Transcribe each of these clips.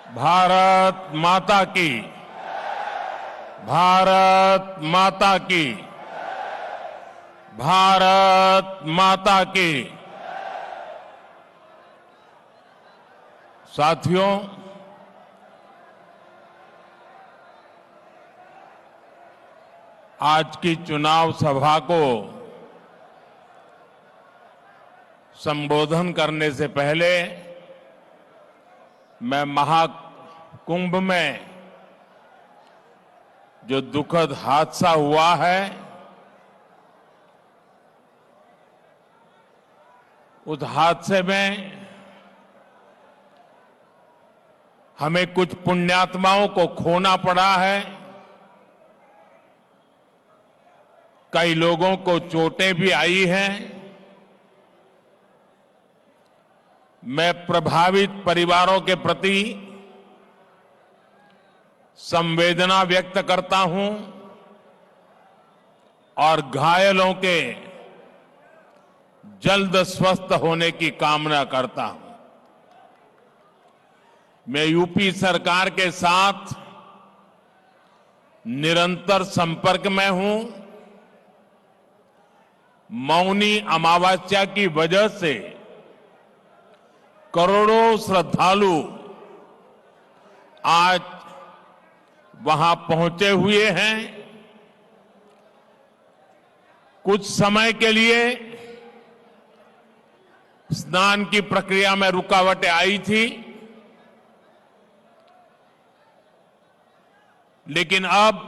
भारत माता की। भारत माता की। भारत माता की। साथियों, आज की चुनाव सभा को संबोधन करने से पहले मैं महाकुंभ में जो दुखद हादसा हुआ है, उस हादसे में हमें कुछ पुण्यात्माओं को खोना पड़ा है। कई लोगों को चोटें भी आई हैं। मैं प्रभावित परिवारों के प्रति संवेदना व्यक्त करता हूं और घायलों के जल्द स्वस्थ होने की कामना करता हूं। मैं यूपी सरकार के साथ निरंतर संपर्क में हूं। मौनी अमावस्या की वजह से करोड़ों श्रद्धालु आज वहां पहुंचे हुए हैं। कुछ समय के लिए स्नान की प्रक्रिया में रुकावटें आई थी, लेकिन अब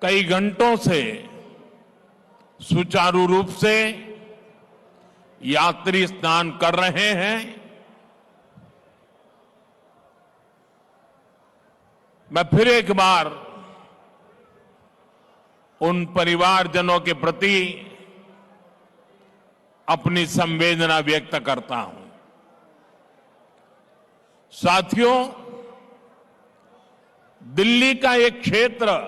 कई घंटों से सुचारू रूप से यात्री स्नान कर रहे हैं। मैं फिर एक बार उन परिवारजनों के प्रति अपनी संवेदना व्यक्त करता हूं। साथियों, दिल्ली का एक क्षेत्र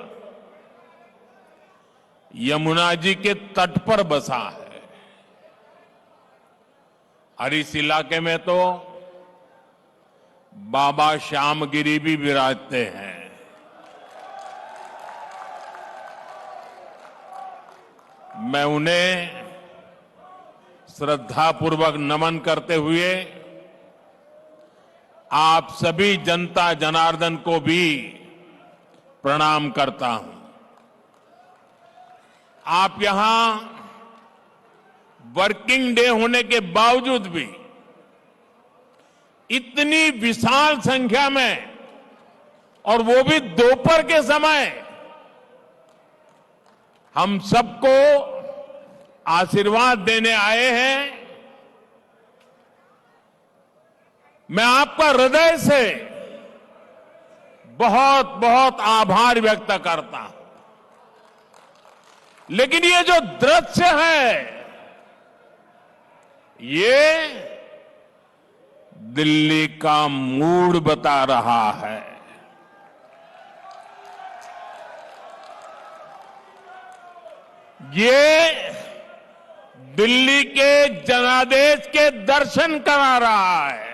यमुना जी के तट पर बसा है और इस इलाके में तो बाबा श्यामगिरी भी विराजते हैं। मैं उन्हें श्रद्धापूर्वक नमन करते हुए आप सभी जनता जनार्दन को भी प्रणाम करता हूं। आप यहां वर्किंग डे होने के बावजूद भी इतनी विशाल संख्या में, और वो भी दोपहर के समय, हम सबको आशीर्वाद देने आए हैं। मैं आपका हृदय से बहुत बहुत आभार व्यक्त करता हूं। लेकिन ये जो दृश्य है, ये दिल्ली का मूड बता रहा है। ये दिल्ली के जनादेश के दर्शन करा रहा है।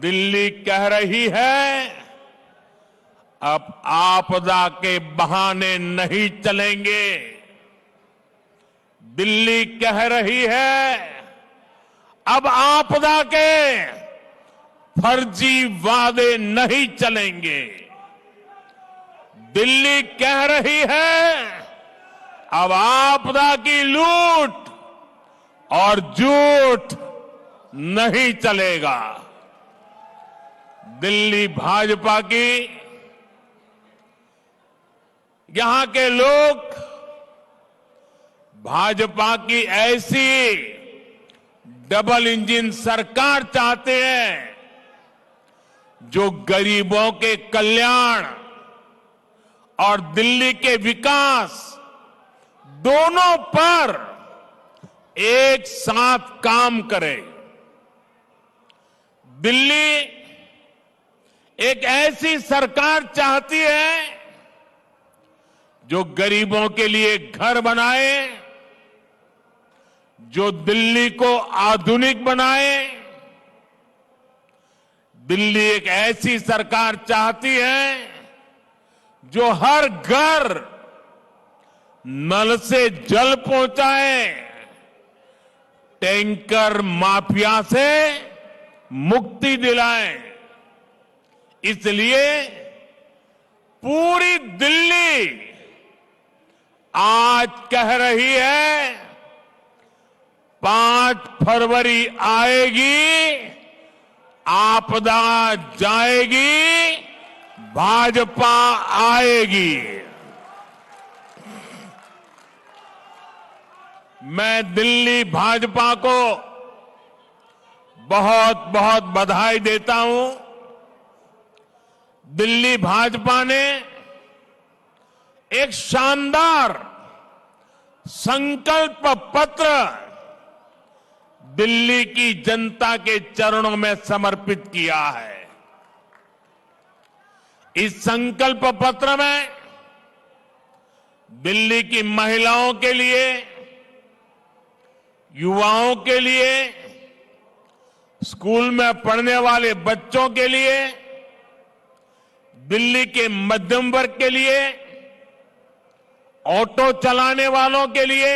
दिल्ली कह रही है, अब आपदा के बहाने नहीं चलेंगे। दिल्ली कह रही है, अब आपदा के फर्जी वादे नहीं चलेंगे। दिल्ली कह रही है, अब आपदा की लूट और झूठ नहीं चलेगा। दिल्ली भाजपा की, यहां के लोग भाजपा की ऐसी डबल इंजन सरकार चाहते हैं जो गरीबों के कल्याण और दिल्ली के विकास दोनों पर एक साथ काम करे। दिल्ली एक ऐसी सरकार चाहती है जो गरीबों के लिए घर बनाए, जो दिल्ली को आधुनिक बनाए। दिल्ली एक ऐसी सरकार चाहती है जो हर घर नल से जल पहुंचाए, टैंकर माफिया से मुक्ति दिलाए। इसलिए पूरी दिल्ली आज कह रही है 5 फरवरी आएगी, आपदा जाएगी, भाजपा आएगी। मैं दिल्ली भाजपा को बहुत बहुत बधाई देता हूं। दिल्ली भाजपा ने एक शानदार संकल्प पत्र दिल्ली की जनता के चरणों में समर्पित किया है। इस संकल्प पत्र में दिल्ली की महिलाओं के लिए, युवाओं के लिए, स्कूल में पढ़ने वाले बच्चों के लिए, दिल्ली के मध्यम वर्ग के लिए, ऑटो चलाने वालों के लिए,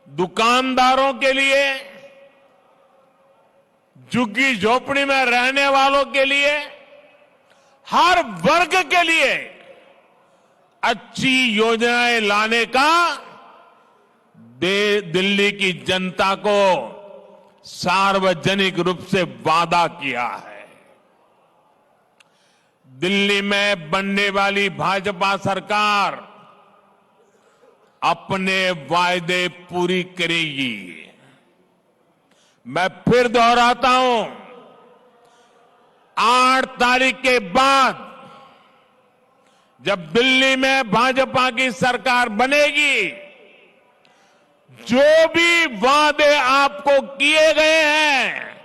दुकानदारों के लिए, झुग्गी झोपड़ी में रहने वालों के लिए, हर वर्ग के लिए अच्छी योजनाएं लाने का दिल्ली की जनता को सार्वजनिक रूप से वादा किया है। दिल्ली में बनने वाली भाजपा सरकार अपने वायदे पूरी करेगी। मैं फिर दोहराता हूं, 8 तारीख के बाद जब दिल्ली में भाजपा की सरकार बनेगी, जो भी वादे आपको किए गए हैं,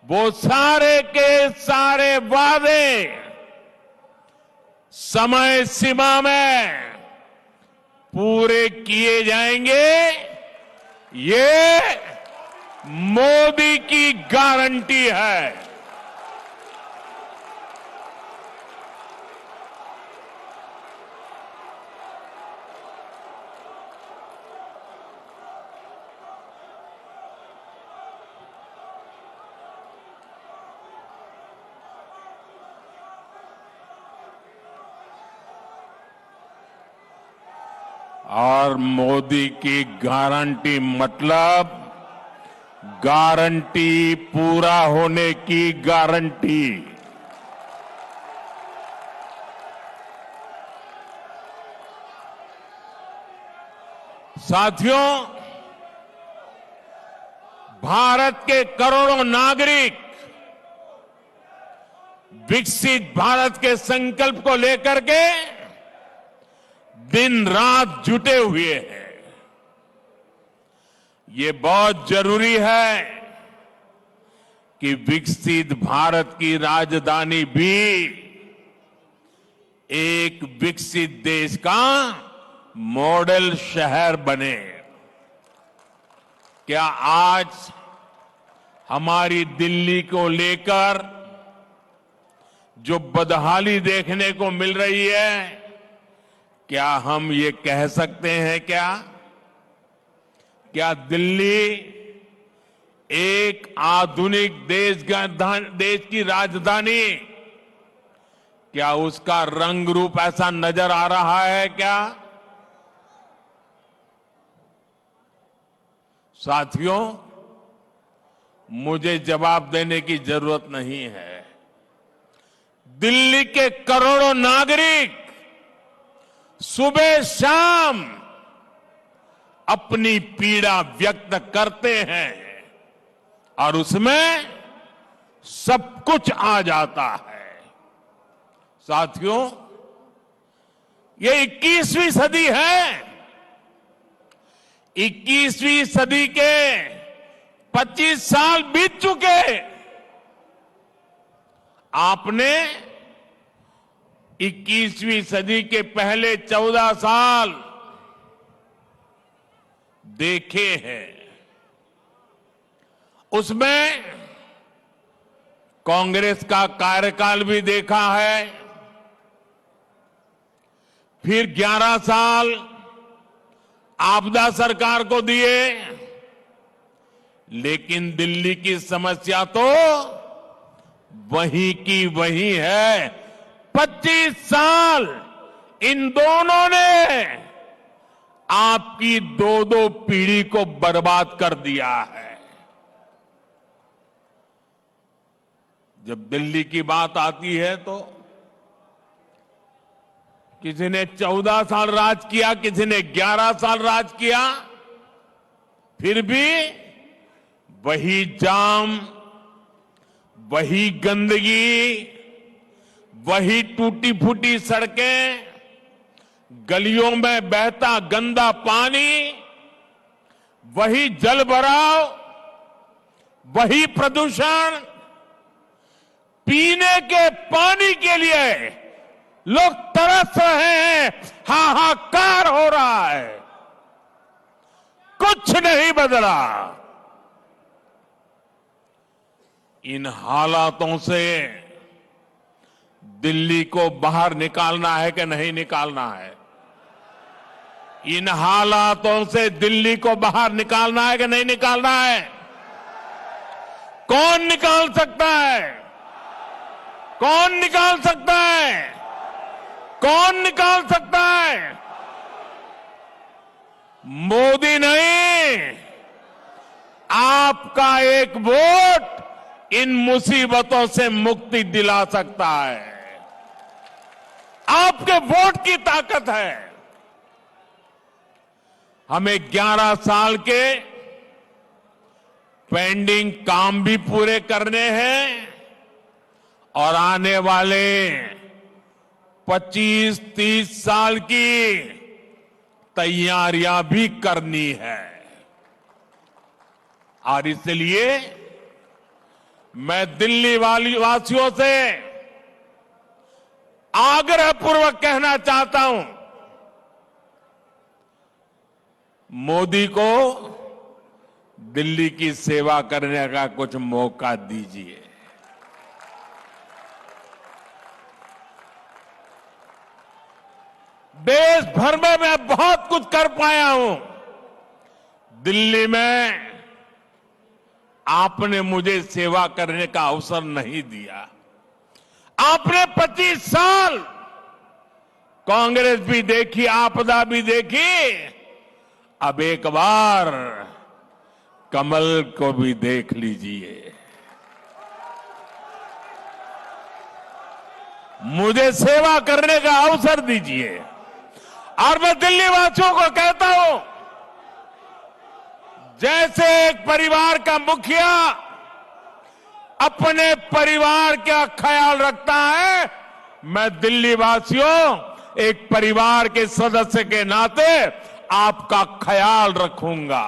वो सारे के सारे वादे समय सीमा में पूरे किए जाएंगे। ये मोदी की गारंटी है। और मोदी की गारंटी मतलब गारंटी पूरा होने की गारंटी। साथियों, भारत के करोड़ों नागरिक विकसित भारत के संकल्प को लेकर के दिन रात जुटे हुए हैं। ये बहुत जरूरी है कि विकसित भारत की राजधानी भी एक विकसित देश का मॉडल शहर बने। क्या आज हमारी दिल्ली को लेकर जो बदहाली देखने को मिल रही है, क्या हम ये कह सकते हैं क्या दिल्ली एक आधुनिक देश की राजधानी, क्या उसका रंग रूप ऐसा नजर आ रहा है क्या? साथियों, मुझे जवाब देने की जरूरत नहीं है। दिल्ली के करोड़ों नागरिक सुबह शाम अपनी पीड़ा व्यक्त करते हैं और उसमें सब कुछ आ जाता है। साथियों, ये 21वीं सदी है। 21वीं सदी के 25 साल बीत चुके। आपने 21वीं सदी के पहले 14 साल देखे हैं, उसमें कांग्रेस का कार्यकाल भी देखा है, फिर 11 साल आपदा सरकार को दिए, लेकिन दिल्ली की समस्या तो वहीं की वहीं है। 25 साल इन दोनों ने आपकी दो पीढ़ी को बर्बाद कर दिया है। जब दिल्ली की बात आती है तो किसी ने 14 साल राज किया, किसी ने 11 साल राज किया, फिर भी वही जाम, वही गंदगी, वही टूटी फूटी सड़कें, गलियों में बहता गंदा पानी, वही जल भराव, वही प्रदूषण। पीने के पानी के लिए लोग तरस रहे हैं, हाहाकार हो रहा है, कुछ नहीं बदला। इन हालातों से दिल्ली को बाहर निकालना है कि नहीं निकालना है? इन हालातों से दिल्ली को बाहर निकालना है कि नहीं निकालना है? कौन निकाल सकता है? कौन निकाल सकता है? कौन निकाल सकता है? मोदी नहीं, आपका एक वोट इन मुसीबतों से मुक्ति दिला सकता है। आपके वोट की ताकत है। हमें 11 साल के पेंडिंग काम भी पूरे करने हैं और आने वाले 25-30 साल की तैयारियां भी करनी है। और इसलिए मैं दिल्ली वासियों से आग्रहपूर्वक कहना चाहता हूं, मोदी को दिल्ली की सेवा करने का कुछ मौका दीजिए। देश भर में मैं बहुत कुछ कर पाया हूं। दिल्ली में आपने मुझे सेवा करने का अवसर नहीं दिया। आपने 25 साल कांग्रेस भी देखी, आपदा भी देखी, अब एक बार कमल को भी देख लीजिए। मुझे सेवा करने का अवसर दीजिए। और मैं दिल्ली वासियों को कहता हूं, जैसे एक परिवार का मुखिया अपने परिवार का ख्याल रखता है, मैं दिल्ली वासियों एक परिवार के सदस्य के नाते आपका ख्याल रखूंगा।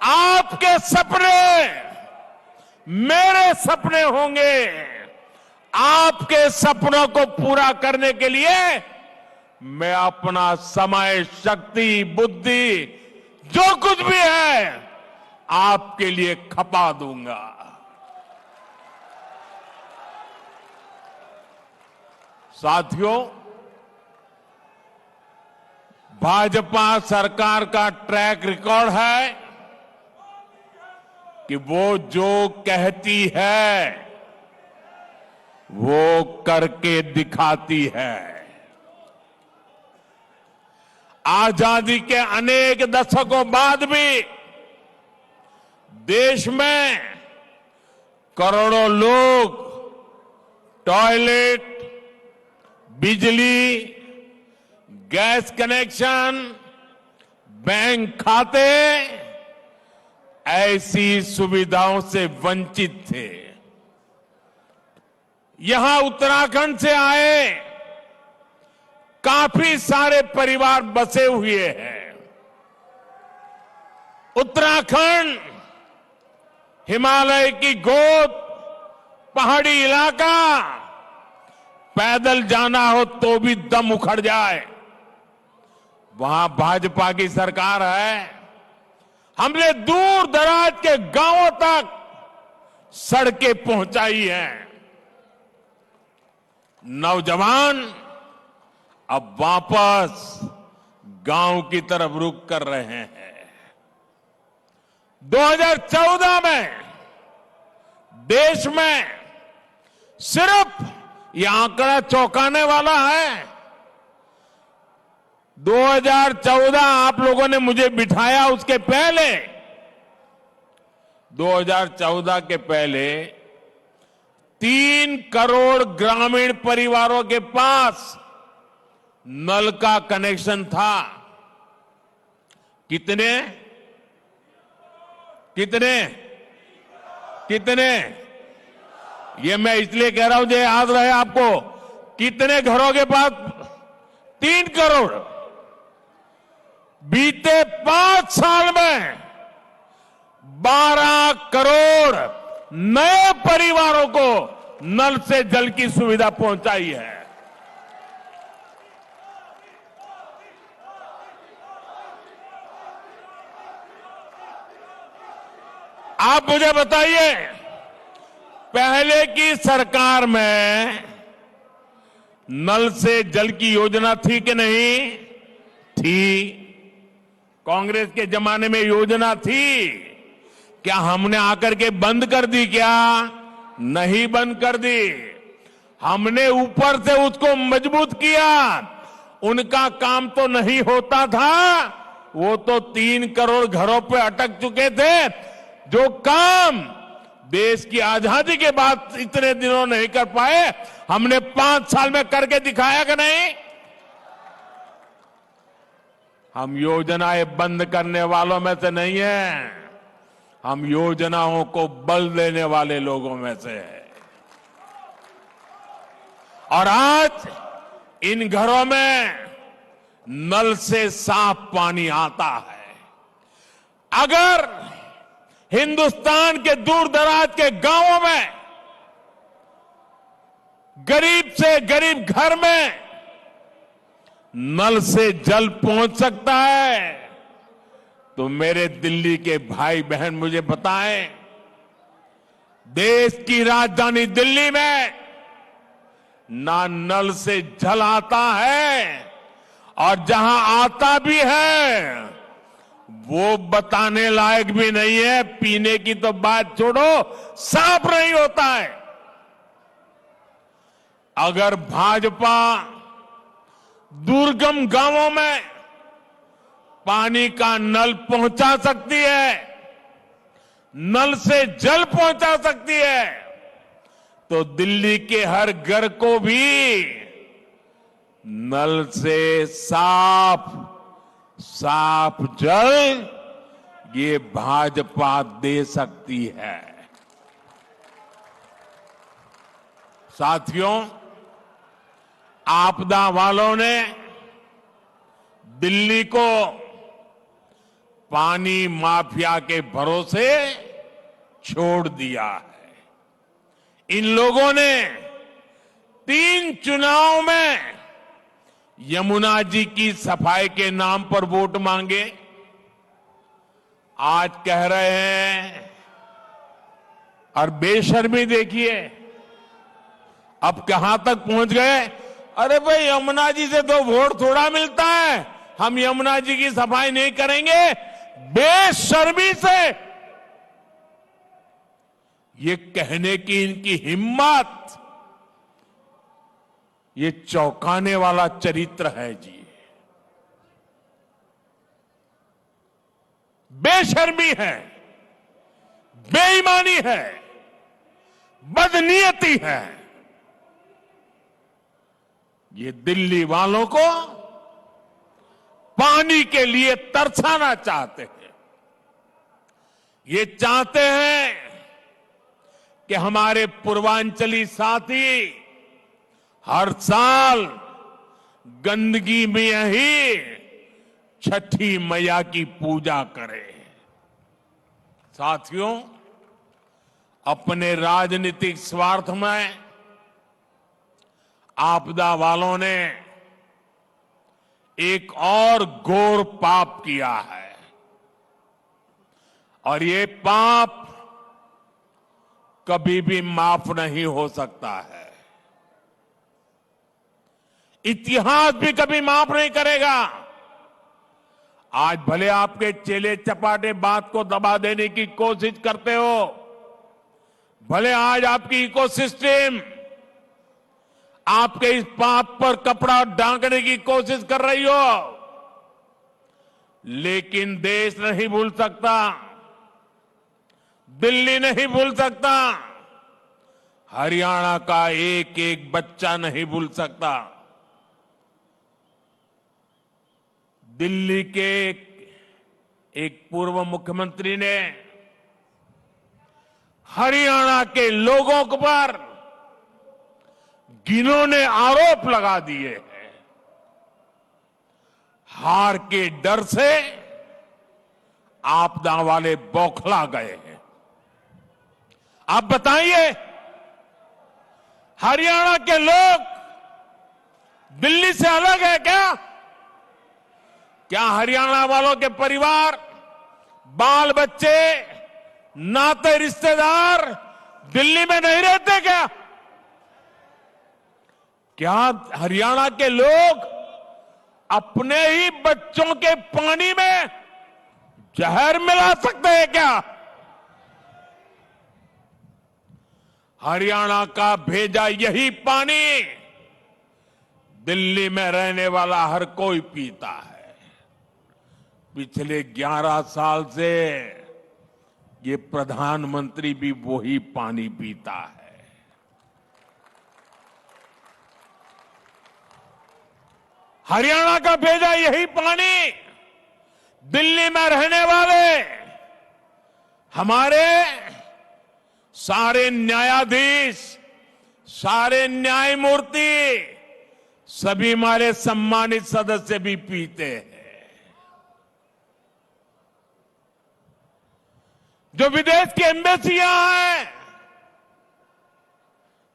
आपके सपने मेरे सपने होंगे। आपके सपनों को पूरा करने के लिए मैं अपना समय, शक्ति, बुद्धि, जो कुछ भी है आपके लिए खपा दूंगा। साथियों, भाजपा सरकार का ट्रैक रिकॉर्ड है कि वो जो कहती है वो करके दिखाती है। आजादी के अनेक दशकों बाद भी देश में करोड़ों लोग टॉयलेट, बिजली, गैस कनेक्शन, बैंक खाते ऐसी सुविधाओं से वंचित थे। यहां उत्तराखंड से आए काफी सारे परिवार बसे हुए हैं। उत्तराखंड हिमालय की गोद, पहाड़ी इलाका, पैदल जाना हो तो भी दम उखड़ जाए। वहां भाजपा की सरकार है। हमने दूर दराज के गांवों तक सड़कें पहुंचाई हैं। नौजवान अब वापस गांव की तरफ रुख कर रहे हैं। 2014 में देश में सिर्फ यह आंकड़ा चौंकाने वाला है। 2014 आप लोगों ने मुझे बिठाया, उसके पहले 2014 के पहले 3 करोड़ ग्रामीण परिवारों के पास नल का कनेक्शन था। कितने कितने कितने ये मैं इसलिए कह रहा हूं जो याद रहे आपको, कितने घरों के पास? 3 करोड़। बीते 5 साल में 12 करोड़ नए परिवारों को नल से जल की सुविधा पहुंचाई है। आप मुझे बताइए, पहले की सरकार में नल से जल की योजना थी कि नहीं थी? कांग्रेस के जमाने में योजना थी। क्या हमने आकर के बंद कर दी? क्या नहीं बंद कर दी। हमने ऊपर से उसको मजबूत किया। उनका काम तो नहीं होता था, वो तो 3 करोड़ घरों पे अटक चुके थे। जो काम देश की आजादी के बाद इतने दिनों नहीं कर पाए, हमने 5 साल में करके दिखाया कि नहीं? हम योजनाएं बंद करने वालों में से नहीं है, हम योजनाओं को बल देने वाले लोगों में से है। और आज इन घरों में नल से साफ पानी आता है। अगर हिंदुस्तान के दूर दराज के गांवों में गरीब से गरीब घर में नल से जल पहुंच सकता है, तो मेरे दिल्ली के भाई बहन मुझे बताएं, देश की राजधानी दिल्ली में ना नल से जल आता है, और जहां आता भी है वो बताने लायक भी नहीं है। पीने की तो बात छोड़ो, साफ नहीं होता है। अगर भाजपा दुर्गम गांवों में पानी का नल पहुंचा सकती है, नल से जल पहुंचा सकती है, तो दिल्ली के हर घर को भी नल से साफ जल ये भाजपा दे सकती है। साथियों, आपदा वालों ने दिल्ली को पानी माफिया के भरोसे छोड़ दिया है। इन लोगों ने 3 चुनाव में यमुना जी की सफाई के नाम पर वोट मांगे। आज कह रहे हैं, और बेशर्मी देखिए अब कहां तक पहुंच गए। अरे भाई, यमुना जी से तो वोट थोड़ा मिलता है, हम यमुना जी की सफाई नहीं करेंगे। बेशर्मी से ये कहने की इनकी हिम्मत, ये चौंकाने वाला चरित्र है जी। बेशर्मी है, बेईमानी है, बदनीयती है। ये दिल्ली वालों को पानी के लिए तरसाना चाहते हैं। ये चाहते हैं कि हमारे पूर्वांचली साथी हर साल गंदगी में ही छठी मैया की पूजा करें। साथियों, अपने राजनीतिक स्वार्थ में आपदा वालों ने एक और घोर पाप किया है और ये पाप कभी भी माफ नहीं हो सकता है। इतिहास भी कभी माफ नहीं करेगा। आज भले आपके चेले चपाटे बात को दबा देने की कोशिश करते हो, भले आज आपकी इकोसिस्टम आपके इस पाप पर कपड़ा ढांकने की कोशिश कर रही हो, लेकिन देश नहीं भूल सकता, दिल्ली नहीं भूल सकता, हरियाणा का एक एक बच्चा नहीं भूल सकता। दिल्ली के एक पूर्व मुख्यमंत्री ने हरियाणा के लोगों पर घिनौने आरोप लगा दिए हैं। हार के डर से आपदा वाले बौखला गए हैं। आप बताइए, हरियाणा के लोग दिल्ली से अलग है क्या? क्या हरियाणा वालों के परिवार, बाल बच्चे, नाते रिश्तेदार दिल्ली में नहीं रहते क्या? क्या हरियाणा के लोग अपने ही बच्चों के पानी में जहर मिला सकते हैं क्या? हरियाणा का भेजा यही पानी दिल्ली में रहने वाला हर कोई पीता है। पिछले 11 साल से ये प्रधानमंत्री भी वही पानी पीता है। हरियाणा का भेजा यही पानी दिल्ली में रहने वाले हमारे सारे न्यायाधीश, सारे न्यायमूर्ति, सभी हमारे सम्मानित सदस्य भी पीते हैं। जो विदेश की एम्बेसियां हैं,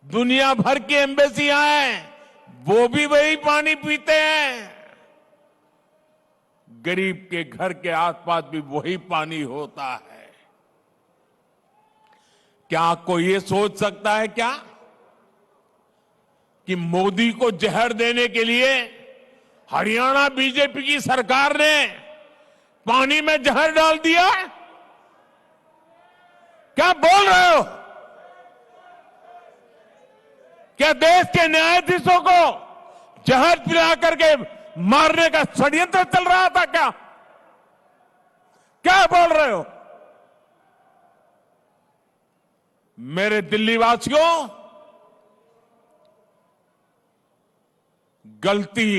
दुनिया भर की एम्बेसियां हैं, वो भी वही पानी पीते हैं। गरीब के घर के आसपास भी वही पानी होता है। क्या कोई ये सोच सकता है क्या कि मोदी को जहर देने के लिए हरियाणा बीजेपी की सरकार ने पानी में जहर डाल दिया? क्या बोल रहे हो? क्या देश के न्यायाधीशों को जहर पिला करके मारने का षड्यंत्र चल रहा था क्या? क्या बोल रहे हो? मेरे दिल्ली वासियों, गलती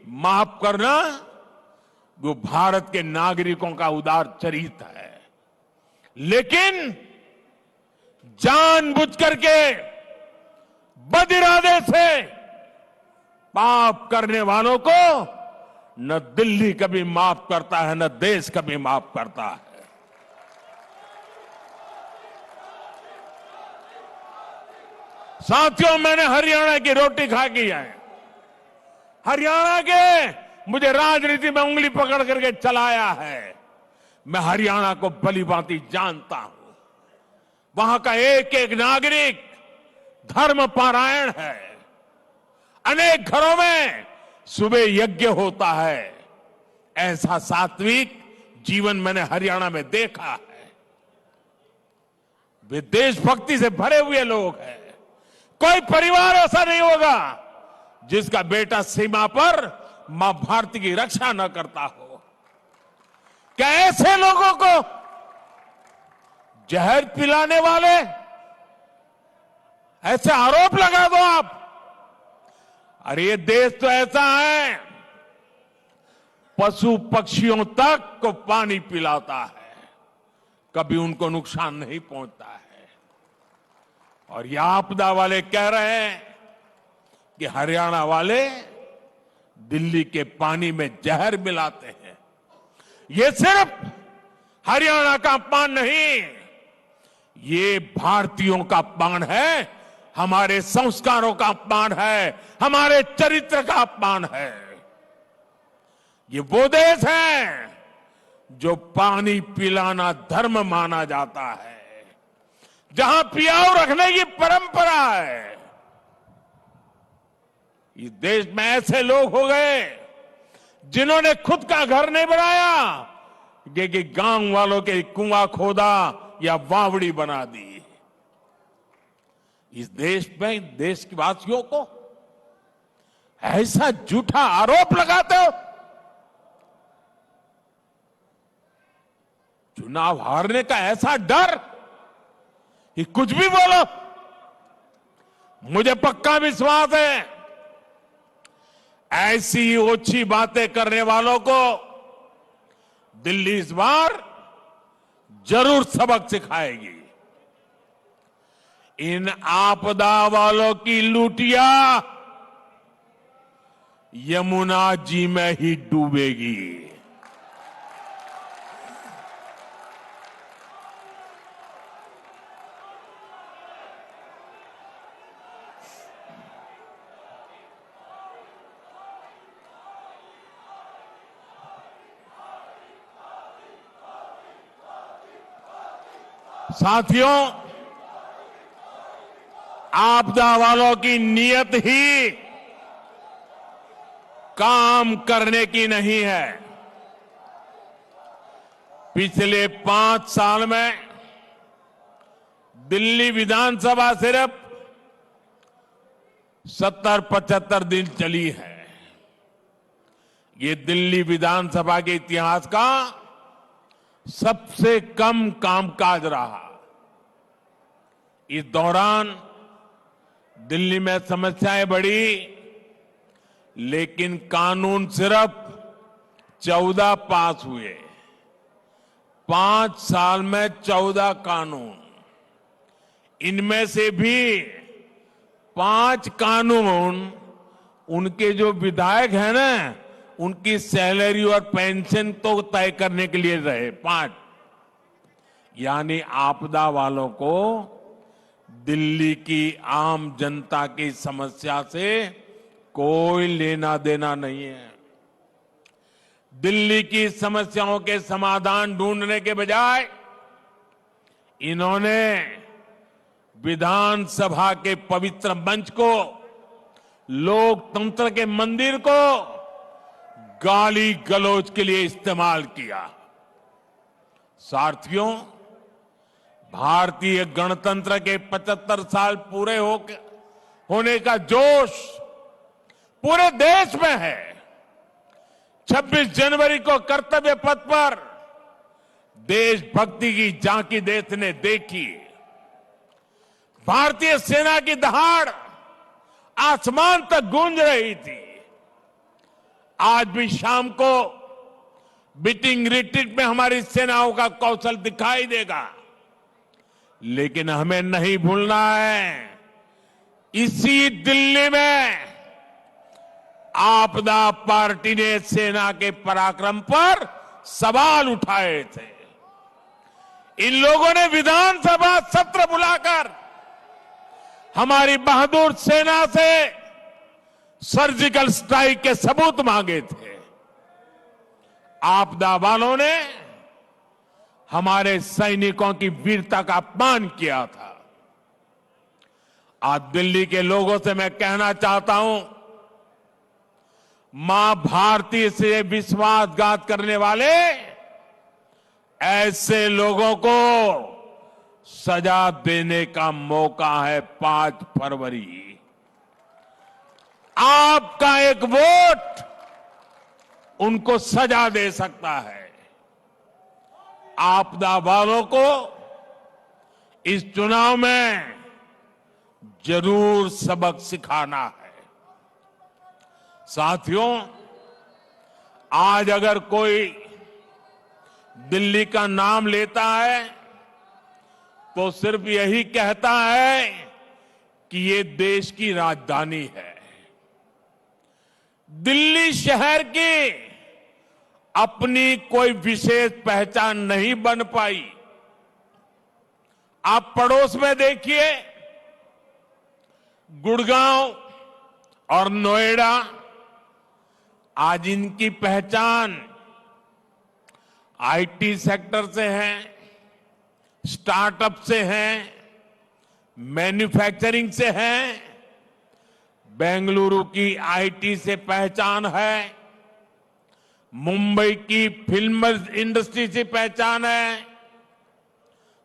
माफ करना वो भारत के नागरिकों का उदार चरित्र है, लेकिन जानबूझ करके बदिरादे से पाप करने वालों को न दिल्ली कभी माफ करता है, न देश कभी माफ करता है। साथियों, मैंने हरियाणा की रोटी खा की है। हरियाणा के मुझे राजनीति में उंगली पकड़ करके चलाया है। मैं हरियाणा को भली भांति जानता हूं। वहां का एक एक नागरिक धर्म पारायण है। अनेक घरों में सुबह यज्ञ होता है। ऐसा सात्विक जीवन मैंने हरियाणा में देखा है। वे देशभक्ति से भरे हुए लोग हैं। कोई परिवार ऐसा नहीं होगा जिसका बेटा सीमा पर मां भारती की रक्षा न करता हो। क्या ऐसे लोगों को जहर पिलाने वाले ऐसे आरोप लगा दो आप? अरे ये देश तो ऐसा है, पशु पक्षियों तक को पानी पिलाता है, कभी उनको नुकसान नहीं पहुंचता है। और ये आपदा वाले कह रहे हैं कि हरियाणा वाले दिल्ली के पानी में जहर मिलाते हैं। ये सिर्फ हरियाणा का अपमान नहीं, ये भारतीयों का अपमान है, हमारे संस्कारों का अपमान है, हमारे चरित्र का अपमान है। ये वो देश है जो पानी पिलाना धर्म माना जाता है, जहां पियाऊ रखने की परंपरा है। इस देश में ऐसे लोग हो गए जिन्होंने खुद का घर नहीं बनाया, कि गांव वालों के कुआं खोदा या वावड़ी बना दी। इस देश में देश के वासियों को ऐसा झूठा आरोप लगाते हो। चुनाव हारने का ऐसा डर कि कुछ भी बोलो। मुझे पक्का विश्वास है ऐसी ओछी बातें करने वालों को दिल्ली इस बार जरूर सबक सिखाएगी। इन आपदा वालों की लूटिया यमुना जी में ही डूबेगी। साथियों, आपदा वालों की नीयत ही काम करने की नहीं है। पिछले 5 साल में दिल्ली विधानसभा सिर्फ 70-75 दिन चली है। ये दिल्ली विधानसभा के इतिहास का सबसे कम कामकाज रहा। इस दौरान दिल्ली में समस्याएं बढ़ी, लेकिन कानून सिर्फ 14 पास हुए। 5 साल में 14 कानून, इनमें से भी 5 कानून उनके जो विधायक हैं ना, उनकी सैलरी और पेंशन तो तय करने के लिए रहे। 5 यानी आपदा वालों को दिल्ली की आम जनता की समस्या से कोई लेना देना नहीं है। दिल्ली की समस्याओं के समाधान ढूंढने के बजाय इन्होंने विधानसभा के पवित्र मंच को, लोकतंत्र के मंदिर को गाली गलौज के लिए इस्तेमाल किया। साथियों, भारतीय गणतंत्र के 75 साल पूरे होने का जोश पूरे देश में है। 26 जनवरी को कर्तव्य पथ पर देशभक्ति की झांकी देश ने देखी। भारतीय सेना की दहाड़ आसमान तक गूंज रही थी। आज भी शाम को बीटिंग रिट्रीट में हमारी सेनाओं का कौशल दिखाई देगा, लेकिन हमें नहीं भूलना है, इसी दिल्ली में आपदा पार्टी ने सेना के पराक्रम पर सवाल उठाए थे। इन लोगों ने विधानसभा सत्र बुलाकर हमारी बहादुर सेना से सर्जिकल स्ट्राइक के सबूत मांगे थे। आपदा वालों ने हमारे सैनिकों की वीरता का अपमान किया था। आज दिल्ली के लोगों से मैं कहना चाहता हूं, मां भारती से विश्वासघात करने वाले ऐसे लोगों को सजा देने का मौका है 5 फरवरी। आपका एक वोट उनको सजा दे सकता है। आपदा वालों को इस चुनाव में जरूर सबक सिखाना है। साथियों, आज अगर कोई दिल्ली का नाम लेता है तो सिर्फ यही कहता है कि ये देश की राजधानी है। दिल्ली शहर की अपनी कोई विशेष पहचान नहीं बन पाई। आप पड़ोस में देखिए, गुड़गांव और नोएडा आज इनकी पहचान आईटी सेक्टर से है, स्टार्टअप से है, मैन्युफैक्चरिंग से है, बेंगलुरु की आईटी से पहचान है, मुंबई की फिल्म इंडस्ट्री से पहचान है।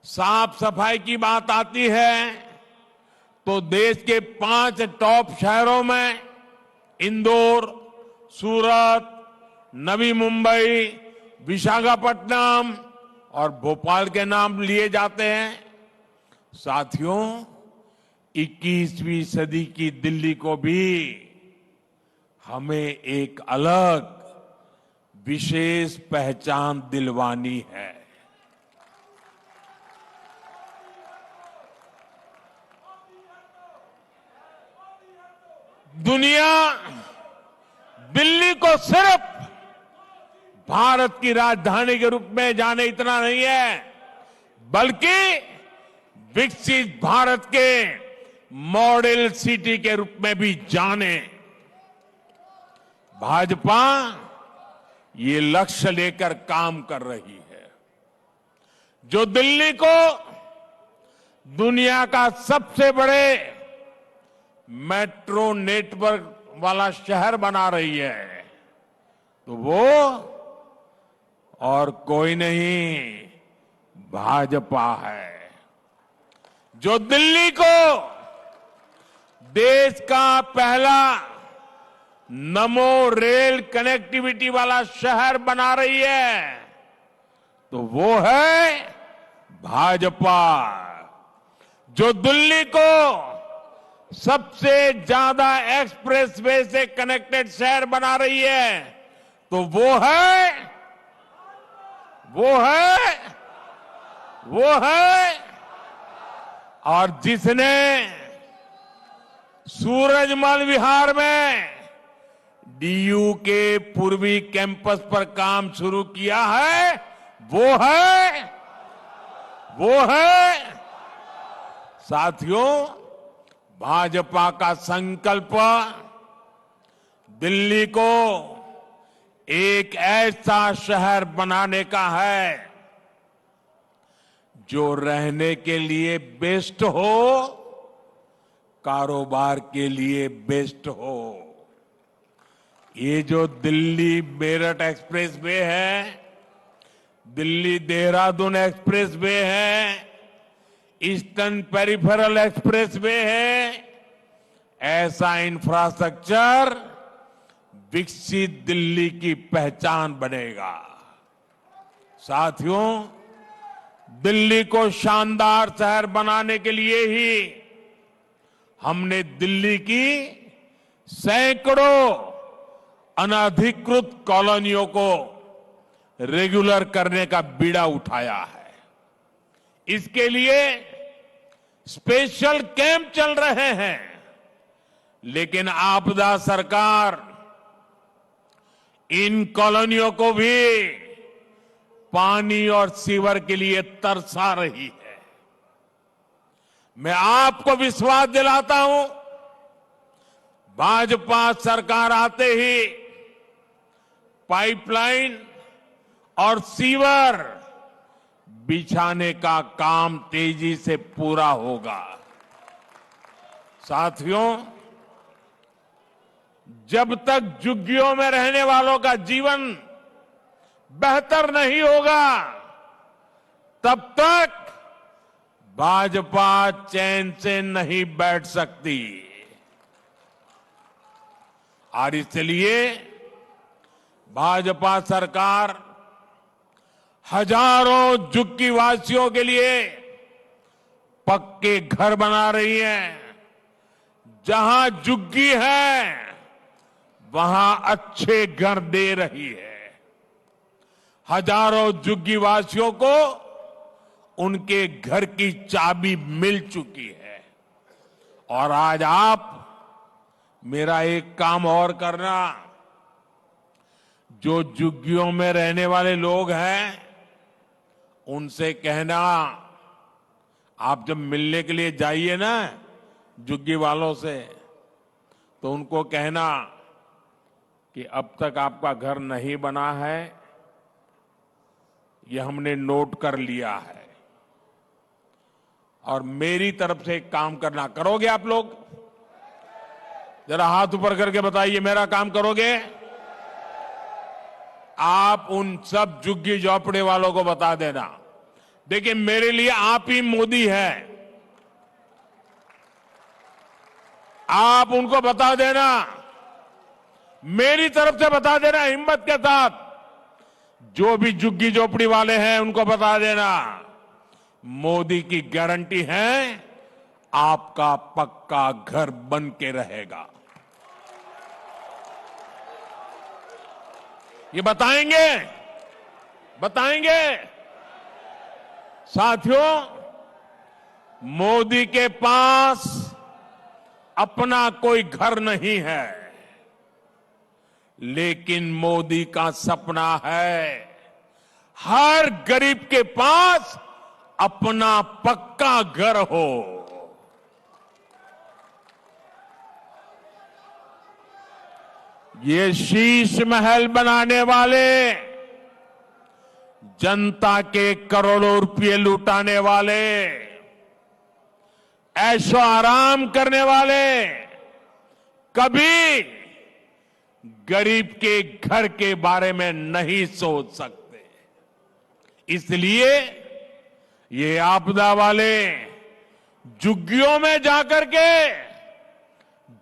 साफ सफाई की बात आती है तो देश के 5 टॉप शहरों में इंदौर, सूरत, नवी मुंबई, विशाखापट्टनम और भोपाल के नाम लिए जाते हैं। साथियों, 21वीं सदी की दिल्ली को भी हमें एक अलग विशेष पहचान दिलवानी है। दुनिया दिल्ली को सिर्फ भारत की राजधानी के रूप में जाने इतना नहीं है, बल्कि विकसित भारत के मॉडल सिटी के रूप में भी जाने। भाजपा ये लक्ष्य लेकर काम कर रही है। जो दिल्ली को दुनिया का सबसे बड़े मेट्रो नेटवर्क वाला शहर बना रही है, तो वो और कोई नहीं, भाजपा है। जो दिल्ली को देश का पहला नमो रेल कनेक्टिविटी वाला शहर बना रही है, तो वो है भाजपा। जो दिल्ली को सबसे ज्यादा एक्सप्रेसवे से कनेक्टेड शहर बना रही है, तो वो है और जिसने सूरजमल विहार में डीयू के पूर्वी कैंपस पर काम शुरू किया है, वो है साथियों, भाजपा का संकल्प दिल्ली को एक ऐसा शहर बनाने का है जो रहने के लिए बेस्ट हो, कारोबार के लिए बेस्ट हो। ये जो दिल्ली मेरठ एक्सप्रेस वे है, दिल्ली देहरादून एक्सप्रेस वे है, ईस्टर्न पेरिफेरल एक्सप्रेस वे है, ऐसा इंफ्रास्ट्रक्चर विकसित दिल्ली की पहचान बनेगा। साथियों, दिल्ली को शानदार शहर बनाने के लिए ही हमने दिल्ली की सैकड़ों अनधिकृत कॉलोनियों को रेगुलर करने का बीड़ा उठाया है। इसके लिए स्पेशल कैंप चल रहे हैं, लेकिन आपदा सरकार इन कॉलोनियों को भी पानी और सीवर के लिए तरसा रही है। मैं आपको विश्वास दिलाता हूं, भाजपा सरकार आते ही पाइपलाइन और सीवर बिछाने का काम तेजी से पूरा होगा। साथियों, जब तक झुग्गियों में रहने वालों का जीवन बेहतर नहीं होगा, तब तक भाजपा चैन से नहीं बैठ सकती। और इसलिए भाजपा सरकार हजारों झुग्गी वासियों के लिए पक्के घर बना रही है। जहां झुग्गी है, वहां अच्छे घर दे रही है। हजारों झुग्गी वासियों को उनके घर की चाबी मिल चुकी है। और आज आप मेरा एक काम और करना, जो झुग्गियों में रहने वाले लोग हैं, उनसे कहना, आप जब मिलने के लिए जाइए ना झुग्गी वालों से, तो उनको कहना कि अब तक आपका घर नहीं बना है, ये हमने नोट कर लिया है और मेरी तरफ से एक काम करना, करोगे आप लोग? जरा हाथ ऊपर करके बताइए, मेरा काम करोगे? आप उन सब झुग्गी झोपड़ी वालों को बता देना, देखिए मेरे लिए आप ही मोदी हैं। आप उनको बता देना, मेरी तरफ से बता देना हिम्मत के साथ, जो भी झुग्गी झोपड़ी वाले हैं उनको बता देना, मोदी की गारंटी है आपका पक्का घर बन के रहेगा। ये बताएंगे, बताएंगे। साथियों, मोदी के पास अपना कोई घर नहीं है, लेकिन मोदी का सपना है हर गरीब के पास अपना पक्का घर हो। ये शीश महल बनाने वाले, जनता के करोड़ों रुपए लुटाने वाले, ऐशो आराम करने वाले कभी गरीब के घर के बारे में नहीं सोच सकते। इसलिए ये आपदा वाले झुग्गियों में जाकर के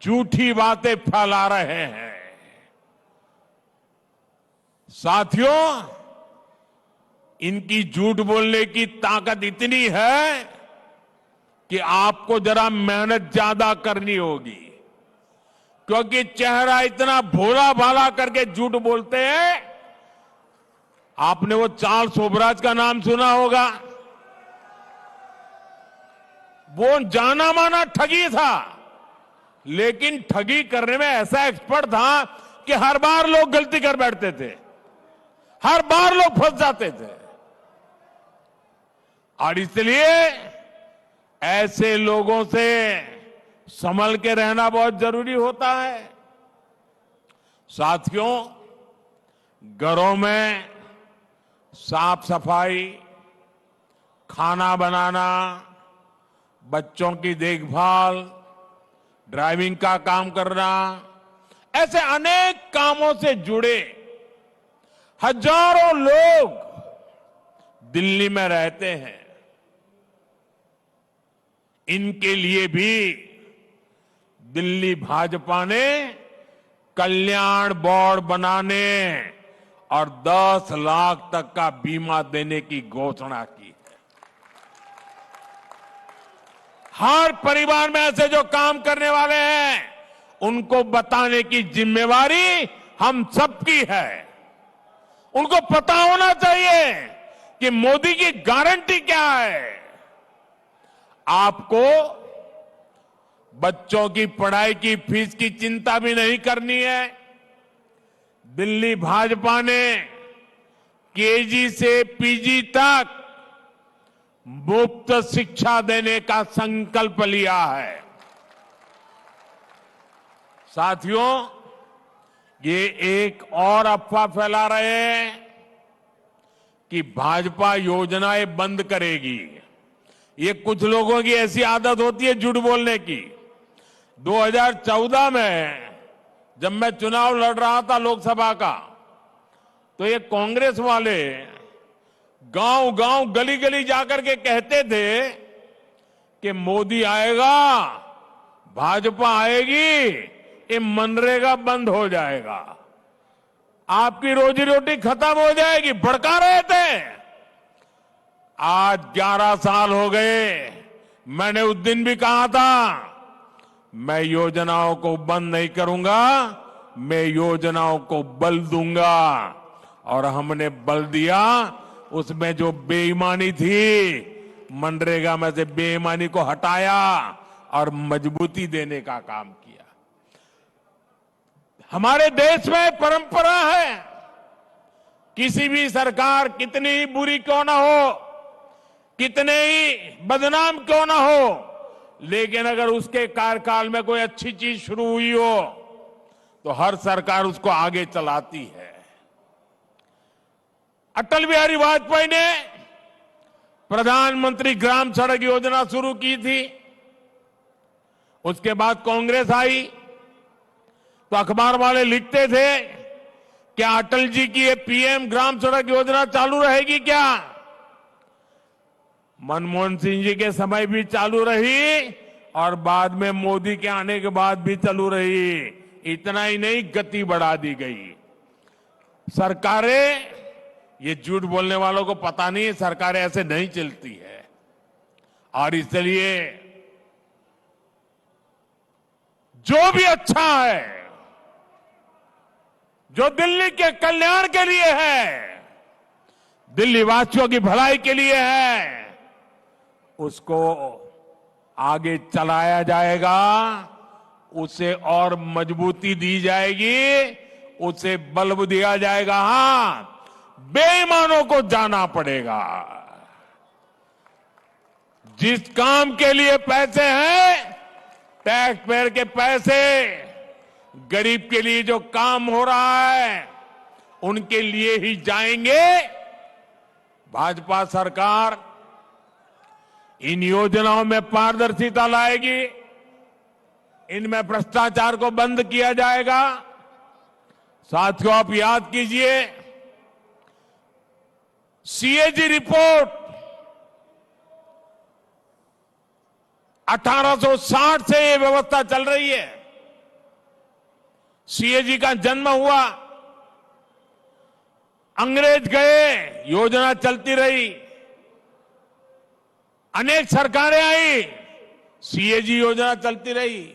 झूठी बातें फैला रहे हैं। साथियों, इनकी झूठ बोलने की ताकत इतनी है कि आपको जरा मेहनत ज्यादा करनी होगी, क्योंकि चेहरा इतना भोला भाला करके झूठ बोलते हैं। आपने वो चार्ल्स शोभराज का नाम सुना होगा, वो जाना माना ठगी था, लेकिन ठगी करने में ऐसा एक्सपर्ट था कि हर बार लोग गलती कर बैठते थे, हर बार लोग फंस जाते थे। और इसलिए ऐसे लोगों से संभल के रहना बहुत जरूरी होता है। साथियों, घरों में साफ सफाई, खाना बनाना, बच्चों की देखभाल, ड्राइविंग का काम करना, ऐसे अनेक कामों से जुड़े हजारों लोग दिल्ली में रहते हैं। इनके लिए भी दिल्ली भाजपा ने कल्याण बोर्ड बनाने और 10 लाख तक का बीमा देने की घोषणा की है। हर परिवार में ऐसे जो काम करने वाले हैं, उनको बताने की जिम्मेवारी हम सबकी है। उनको पता होना चाहिए कि मोदी की गारंटी क्या है। आपको बच्चों की पढ़ाई की फीस की चिंता भी नहीं करनी है। दिल्ली भाजपा ने केजी से पीजी तक मुफ्त शिक्षा देने का संकल्प लिया है। साथियों, ये एक और अफवाह फैला रहे हैं कि भाजपा योजनाएं बंद करेगी। ये कुछ लोगों की ऐसी आदत होती है झूठ बोलने की। 2014 में जब मैं चुनाव लड़ रहा था लोकसभा का, तो ये कांग्रेस वाले गांव गांव गली गली जाकर के कहते थे कि मोदी आएगा, भाजपा आएगी, ये मनरेगा बंद हो जाएगा, आपकी रोजी रोटी खत्म हो जाएगी, भड़का रहे थे। आज 11 साल हो गए, मैंने उस दिन भी कहा था मैं योजनाओं को बंद नहीं करूंगा, मैं योजनाओं को बल दूंगा। और हमने बल दिया, उसमें जो बेईमानी थी, मनरेगा में से बेईमानी को हटाया और मजबूती देने का काम किया। हमारे देश में परंपरा है, किसी भी सरकार कितनी ही बुरी क्यों ना हो, कितने ही बदनाम क्यों ना हो, लेकिन अगर उसके कार्यकाल में कोई अच्छी चीज शुरू हुई हो तो हर सरकार उसको आगे चलाती है। अटल बिहारी वाजपेयी ने प्रधानमंत्री ग्राम सड़क योजना शुरू की थी। उसके बाद कांग्रेस आई तो अखबार वाले लिखते थे क्या अटल जी की ये पीएम ग्राम सड़क योजना चालू रहेगी क्या? मनमोहन सिंह जी के समय भी चालू रही और बाद में मोदी के आने के बाद भी चालू रही। इतना ही नहीं, गति बढ़ा दी गई। सरकारें, ये झूठ बोलने वालों को पता नहीं है, सरकारें ऐसे नहीं चलती है। और इसलिए जो भी अच्छा है, जो दिल्ली के कल्याण के लिए है, दिल्ली वासियों की भलाई के लिए है, उसको आगे चलाया जाएगा, उसे और मजबूती दी जाएगी, उसे बल दिया जाएगा। हां, बेईमानों को जाना पड़ेगा। जिस काम के लिए पैसे हैं, टैक्स पेयर के पैसे, गरीब के लिए जो काम हो रहा है, उनके लिए ही जाएंगे। भाजपा सरकार इन योजनाओं में पारदर्शिता लाएगी, इनमें भ्रष्टाचार को बंद किया जाएगा। साथियों, आप याद कीजिए, सीएजी रिपोर्ट 1860 से ये व्यवस्था चल रही है। सीएजी का जन्म हुआ, अंग्रेज गए, योजना चलती रही, अनेक सरकारें आई, सीएजी योजना चलती रही।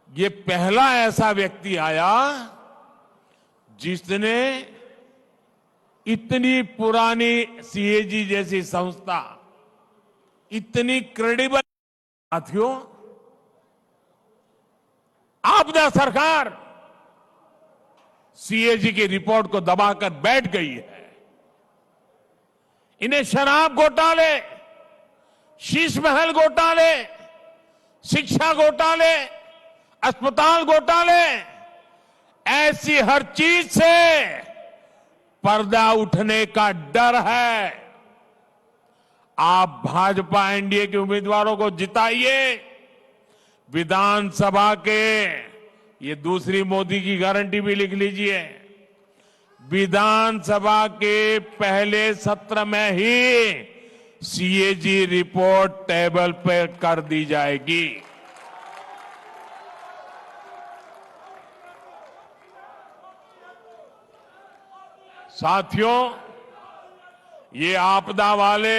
ये पहला ऐसा व्यक्ति आया जिसने इतनी पुरानी सीएजी जैसी संस्था, इतनी क्रेडिबल। साथियों, आपदा सरकार सीएजी की रिपोर्ट को दबाकर बैठ गई है। इन्हें शराब घोटाले, शीश महल घोटाले, शिक्षा घोटाले, अस्पताल घोटाले, ऐसी हर चीज से पर्दा उठने का डर है। आप भाजपा एनडीए के उम्मीदवारों को जिताइए। विधानसभा के, ये दूसरी मोदी की गारंटी भी लिख लीजिए, विधानसभा के पहले सत्र में ही सीएजी रिपोर्ट टेबल पर कर दी जाएगी। साथियों, ये आपदा वाले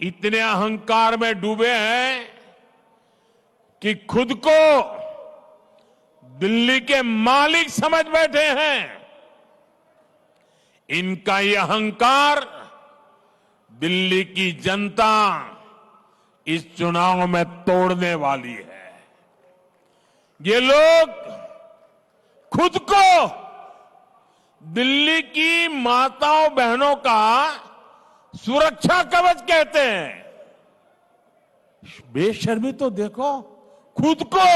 इतने अहंकार में डूबे हैं कि खुद को दिल्ली के मालिक समझ बैठे हैं। इनका ये अहंकार दिल्ली की जनता इस चुनाव में तोड़ने वाली है। ये लोग खुद को दिल्ली की माताओं बहनों का सुरक्षा कवच कहते हैं। बेशर्मी तो देखो, खुद को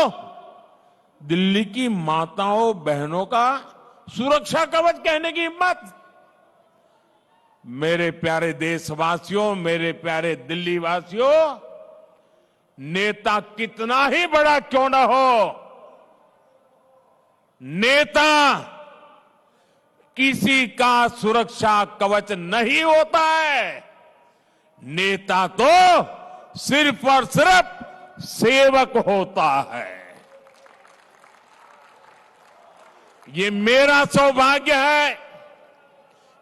दिल्ली की माताओं बहनों का सुरक्षा कवच कहने की हिम्मत। मेरे प्यारे देशवासियों, मेरे प्यारे दिल्ली वासियों, नेता कितना ही बड़ा क्यों ना हो, नेता किसी का सुरक्षा कवच नहीं होता है। नेता तो सिर्फ और सिर्फ सेवक होता है। ये मेरा सौभाग्य है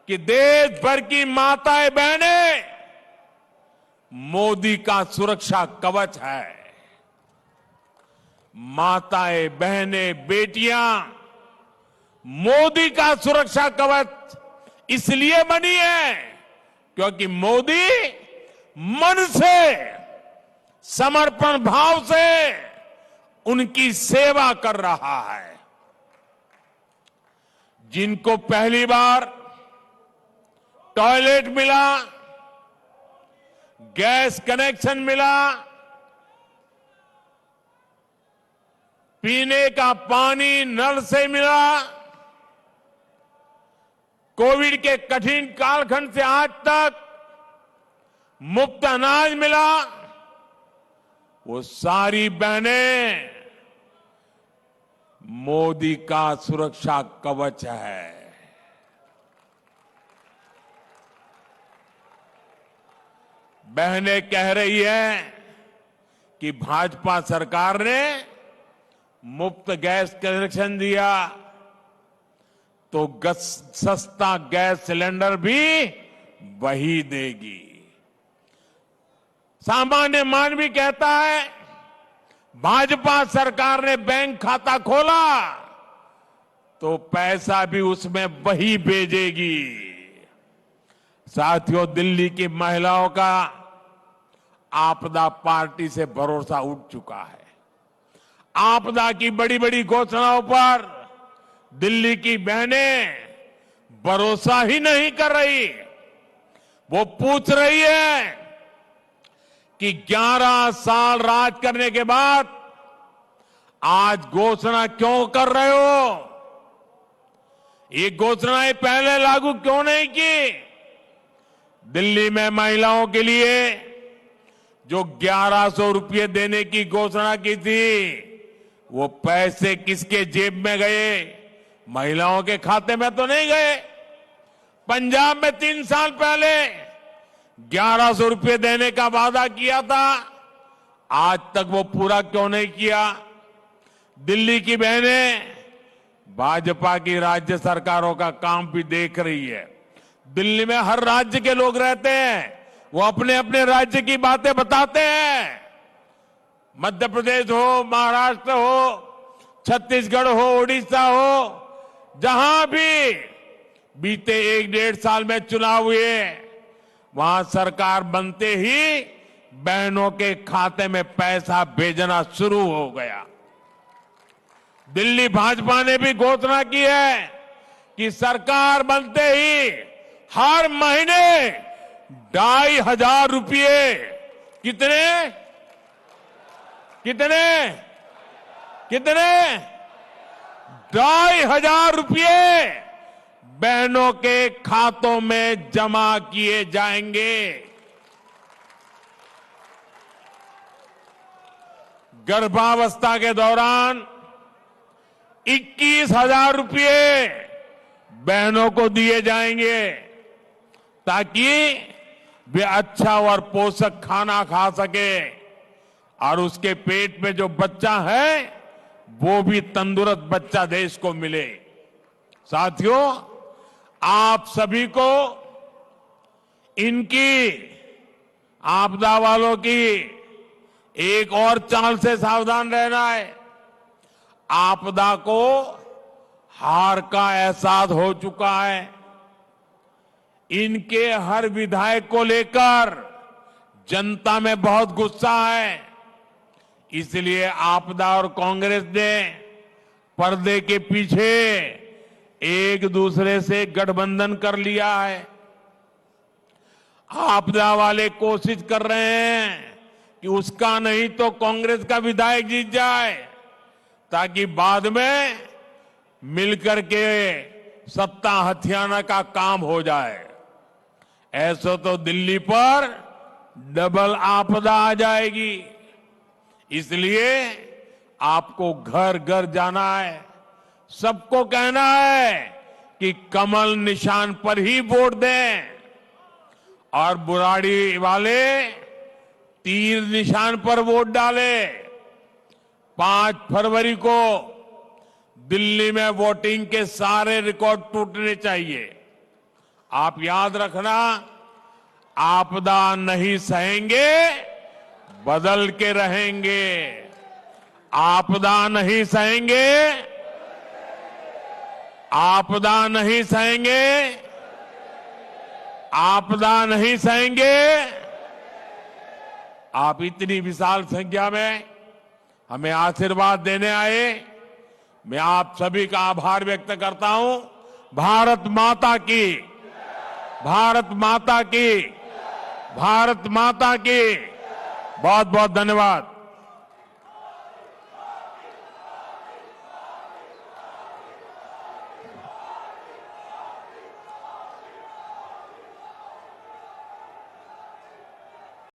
कि देश भर की माताएं बहनें मोदी का सुरक्षा कवच है। माताएं बहनें बेटियां मोदी का सुरक्षा कवच इसलिए बनी है क्योंकि मोदी मन से, समर्पण भाव से उनकी सेवा कर रहा है। जिनको पहली बार टॉयलेट मिला, गैस कनेक्शन मिला, पीने का पानी नल से मिला, कोविड के कठिन कालखंड से आज तक मुफ्त अनाज मिला, वो सारी बहनें मोदी का सुरक्षा कवच है। बहनें कह रही है कि भाजपा सरकार ने मुफ्त गैस कनेक्शन दिया तो सस्ता गैस सिलेंडर भी वही देगी। सामान्य मानवी कहता है भाजपा सरकार ने बैंक खाता खोला तो पैसा भी उसमें वही भेजेगी। साथियों, दिल्ली की महिलाओं का आपदा पार्टी से भरोसा उठ चुका है। आपदा की बड़ी बड़ी घोषणाओं पर दिल्ली की बहनें भरोसा ही नहीं कर रही। वो पूछ रही है कि 11 साल राज करने के बाद आज घोषणा क्यों कर रहे हो? ये घोषणाएं पहले लागू क्यों नहीं की? दिल्ली में महिलाओं के लिए जो 1100 रुपये देने की घोषणा की थी, वो पैसे किसके जेब में गए? महिलाओं के खाते में तो नहीं गए। पंजाब में 3 साल पहले 1100 रुपये देने का वादा किया था, आज तक वो पूरा क्यों नहीं किया? दिल्ली की बहनें भाजपा की राज्य सरकारों का काम भी देख रही है। दिल्ली में हर राज्य के लोग रहते हैं, वो अपने अपने राज्य की बातें बताते हैं। मध्य प्रदेश हो, महाराष्ट्र हो, छत्तीसगढ़ हो, उड़ीसा हो, जहां भी बीते 1-1.5 साल में चुनाव हुए, वहां सरकार बनते ही बहनों के खाते में पैसा भेजना शुरू हो गया। दिल्ली भाजपा ने भी घोषणा की है कि सरकार बनते ही हर महीने 2,500 रुपये कितने 2,500 रुपये बहनों के खातों में जमा किए जाएंगे। गर्भावस्था के दौरान 21,000 रुपये बहनों को दिए जाएंगे ताकि वे अच्छा और पोषक खाना खा सके और उसके पेट में जो बच्चा है वो भी तंदुरुस्त बच्चा देश को मिले। साथियों, आप सभी को इनकी आपदा वालों की एक और चाल से सावधान रहना है। आपदा को हार का एहसास हो चुका है। इनके हर विधायक को लेकर जनता में बहुत गुस्सा है। इसलिए आपदा और कांग्रेस ने पर्दे के पीछे एक दूसरे से गठबंधन कर लिया है। आपदा वाले कोशिश कर रहे हैं कि उसका नहीं तो कांग्रेस का विधायक जीत जाए ताकि बाद में मिलकर के सत्ता हथियाना का काम हो जाए। ऐसा तो दिल्ली पर डबल आपदा आ जाएगी। इसलिए आपको घर घर जाना है, सबको कहना है कि कमल निशान पर ही वोट दें और बुराड़ी वाले तीर निशान पर वोट डालें। 5 फरवरी को दिल्ली में वोटिंग के सारे रिकॉर्ड टूटने चाहिए। आप याद रखना, आपदा नहीं सहेंगे, बदल के रहेंगे। आपदा नहीं सहेंगे, आपदा नहीं सहेंगे, आपदा नहीं सहेंगे। आप इतनी विशाल संख्या में हमें आशीर्वाद देने आए, मैं आप सभी का आभार व्यक्त करता हूं। भारत माता की, भारत माता की, भारत माता की। बहुत बहुत धन्यवाद।